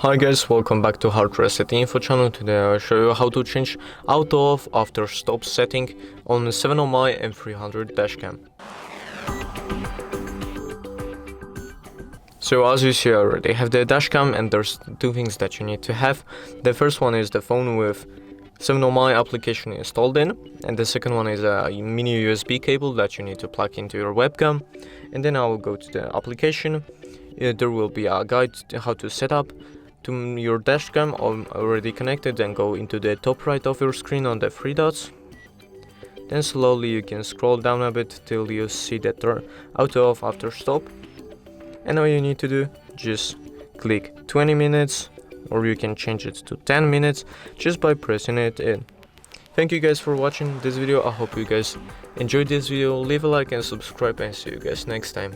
Hi guys, welcome back to HardReset.Info channel. Today I'll show you how to change auto off after stop setting on 7-my M300 dash cam. So as you see, I already have the dash cam, and there's two things that you need to have. The first one is the phone with 7-my application installed in, and the second one is a mini USB cable that you need to plug into your webcam. And then I will go to the application. There will be a guide to how to set up to your dash cam already connected, and go into the top right of your screen on the three dots. Then slowly you can scroll down a bit till you see the auto off after stop. And all you need to do, just click 20 minutes, or you can change it to 10 minutes just by pressing it in. Thank you guys for watching this video. I hope you guys enjoyed this video. Leave a like and subscribe, and see you guys next time.